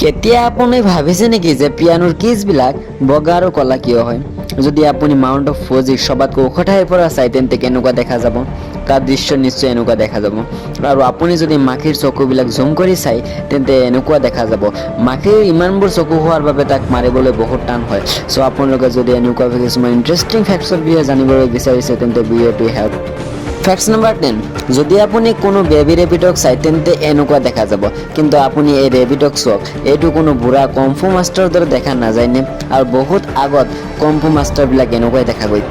কেতিয়া আপুনি ভাবিছে নেকি যে পিয়ানোৰ কিজবিলাক বগা আৰু কলা কিয় হয়? যদি আপুনি মাউণ্ট অফ ফুজিক সবাতকৈ ওখ ঠাইৰ পৰা চাই তেন্তে কেনেকুৱা দেখা যাব? তাৰ দৃশ্য নিশ্চয় এনেকুৱা দেখা যাব। আৰু আপুনি যদি মাখিৰ চকুবিলাক জুম কৰি চাই তেন্তে এনেকুৱা দেখা যাব। মাখিৰ ইমানবোৰ চকু হোৱাৰ বাবে তাক মাৰিবলৈ বহুত টান হয়। চ' আপোনালোকে যদি এনেকুৱা কিছুমান ইণ্টাৰেষ্টিং ফেক্টছৰ বিষয়ে জানিবলৈ বিচাৰিছে তেন্তে ভিডিঅ'টো হেল্প। ফেক্টছ নম্বৰ 10, যদি আপুনি কোনো বেবী ৰেবিটক চাই তেন্তে এনেকুৱা দেখা যাব। কিন্তু আপুনি এই ৰেবিটক চাওক, এইটো কোনো বুঢ়া কমফু মাষ্টাৰৰ দৰে দেখা নাযায়নে? আৰু বহুত আগত কমফু মাষ্টাৰবিলাক এনেকুৱাই দেখা গৈ।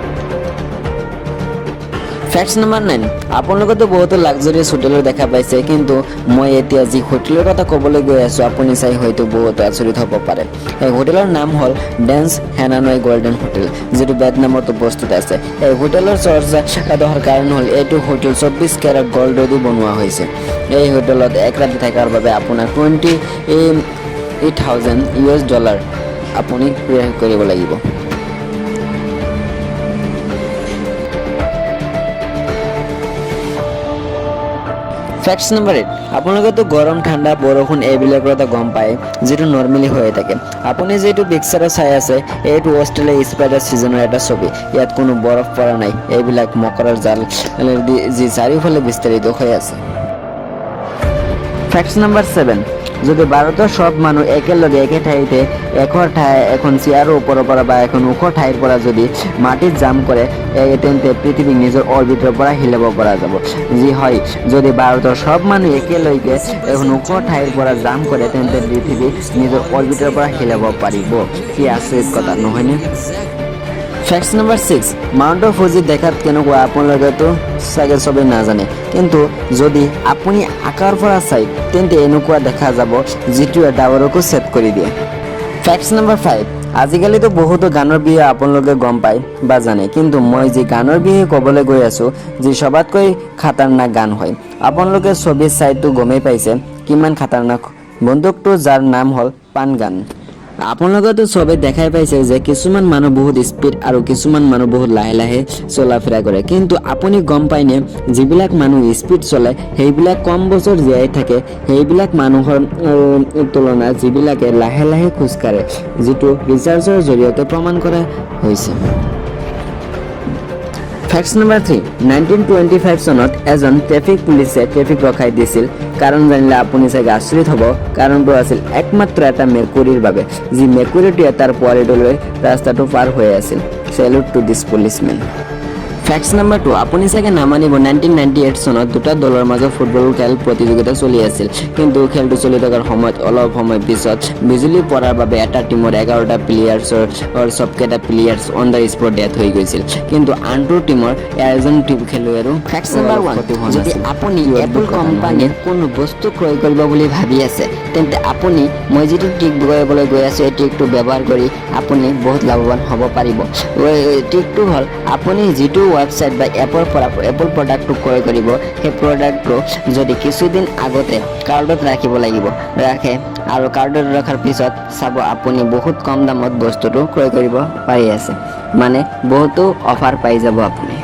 ফেক্টছ নম্বৰ 9, আপোনালোকেতো বহুতো লাক্সাৰিয়াছ হোটেলৰ দেখা পাইছে, কিন্তু মই এতিয়া যি হোটেলৰ কথা ক'বলৈ গৈ আছোঁ আপুনি চাই হয়তো বহুত আচৰিত হ'ব পাৰে। এই হোটেলৰ নাম হ'ল ডেন্স হেনানয় গল্ডেন হোটেল, যিটো ভিয়েটনামত উপস্থিত আছে। এই হোটেলৰ চৰ্চাৰ কাৰণ হ'ল এইটো হোটেল 24 কেৰেট গল্ডেদি বনোৱা হৈছে। এই হোটেলত এক ৰাতি থকাৰ বাবে আপোনাৰ $28,000 আপুনি পে কৰিব লাগিব। ফেক্টছ নম্বৰ 8, আপোনালোকেতো গৰম ঠাণ্ডা বৰষুণ এইবিলাকৰ এটা গম পায়, যিটো নৰ্মেলি হৈয়ে থাকে। আপুনি যিটো পিকচাৰত চাই আছে এইটো অষ্ট্ৰেলিয়া স্পাইডাৰ ছিজনৰ এটা ছবি। ইয়াত কোনো বৰফ পৰা নাই, এইবিলাক মকৰাৰ জাল যি চাৰিওফালে বিস্তাৰিত হৈ আছে। ফেক্টছ নম্বৰ 7, যদি ভাৰতৰ সব মানুহ একেলগে একে ঠাইতে এখন চেয়াৰৰ ওপৰৰ পৰা বা এখন ওখ ঠাইৰ পৰা যদি মাটিত জাম্প কৰে তেন্তে পৃথিৱীক নিজৰ অৰ্বিটৰ পৰা হিলাব পৰা যাব। যি হয়, যদি ভাৰতৰ সব মানুহ একেলগে এখন ওখ ঠাইৰ পৰা জাম্প কৰে তেন্তে পৃথিৱীক নিজৰ অৰ্বিটৰ পৰা হিলাব পাৰিব। কি আচৰিত কথা নহয়নে? Facts number 6, mount of Fuji দেখাত কেনেকুৱা আপোনালোকেতো চাগে চবেই নাজানে, কিন্তু যদি আপুনি আকাৰৰ পৰা চাই তেন্তে এনেকুৱা দেখা যাব, যিটোৱে ডাৱৰকো ছেদ কৰি দিয়ে। ফেক্টছ নম্বৰ 5, আজিকালিতো বহুতো গানৰ বিষয়ে আপোনালোকে গম পায় বা জানে, কিন্তু মই যি গানৰ বিষয়ে ক'বলৈ গৈ আছোঁ যি সবাতকৈ খাতাৰনাক গান হয়। আপোনালোকে ছবি চাইতো গমেই পাইছে কিমান খাতাৰনাক বন্দুকটো, যাৰ নাম হ'ল পান গান। আপোনালোকেতো চবেই দেখাই পাইছে যে কিছুমান মানুহ বহুত স্পীড আৰু কিছুমান মানুহ বহুত লাহে লাহে চলা ফিৰা কৰে, কিন্তু আপুনি গম পায়নে যিবিলাক মানুহ স্পীড চলায় সেইবিলাক কম বছৰ জীয়াই থাকে সেইবিলাক মানুহৰ তুলনাত যিবিলাকে লাহে লাহে খোজকাঢ়ে, যিটো ৰিচাৰ্চৰ জৰিয়তে প্ৰমাণ কৰা হৈছে। ফেক্টছ নম্বৰ 3, 1925 চনত এজন ট্ৰেফিক পুলিচে ট্ৰেফিক ৰখাই দিছিল। কাৰণ জানিলে আপুনি চাগে আচৰিত হ'ব। কাৰণটো আছিল একমাত্ৰ এটা মেকুৰীৰ বাবে, যি মেকুৰীটোৱে তাৰ পোৱালিটোলৈ ৰাস্তাটো পাৰ হৈ আছিল। Salute to this policemen. Facts number 2, আপুনি চাগে নামানিব 1998 চনত দুটা দলৰ মাজত ফুটবল খেল প্ৰতিযোগিতা চলি আছিল, কিন্তু খেলটো চলি থকাৰ সময়ত অলপ সময় পিছত বিজুলী পৰাৰ বাবে এটা টিমৰ 11টা প্লেয়াৰ্ছৰ চবকেইটা players on the spot death হৈ গৈছিল, কিন্তু আনটো টিমৰ এজন খেলুৱৈৰো। ফেক্টছ নম্বৰ 1, যদি আপুনি এপল কোম্পানীৰ কোনো বস্তু ক্ৰয় কৰিব বুলি ভাবি আছে তেন্তে আপুনি মই যিটো ট্ৰিক কৰিবলৈ গৈ আছোঁ এই ট্ৰিকটো ব্যৱহাৰ কৰি আপুনি বহুত লাভৱান হ'ব পাৰিব। ট্ৰিকটো হ'ল আপুনি যিটো ৱেবছাইট বা এপৰ পৰা এপল প্ৰডাক্টটো ক্ৰয় কৰিব সেই প্ৰডাক্টটো যদি কিছুদিন আগতে কাৰ্ডত ৰাখিব লাগিব, ৰাখে আৰু কাৰ্ডত ৰখাৰ পিছত চাব আপুনি বহুত কম দামত বস্তুটো ক্ৰয় কৰিব পাৰি আছে, মানে বহুতো অফাৰ পাই যাব আপুনি।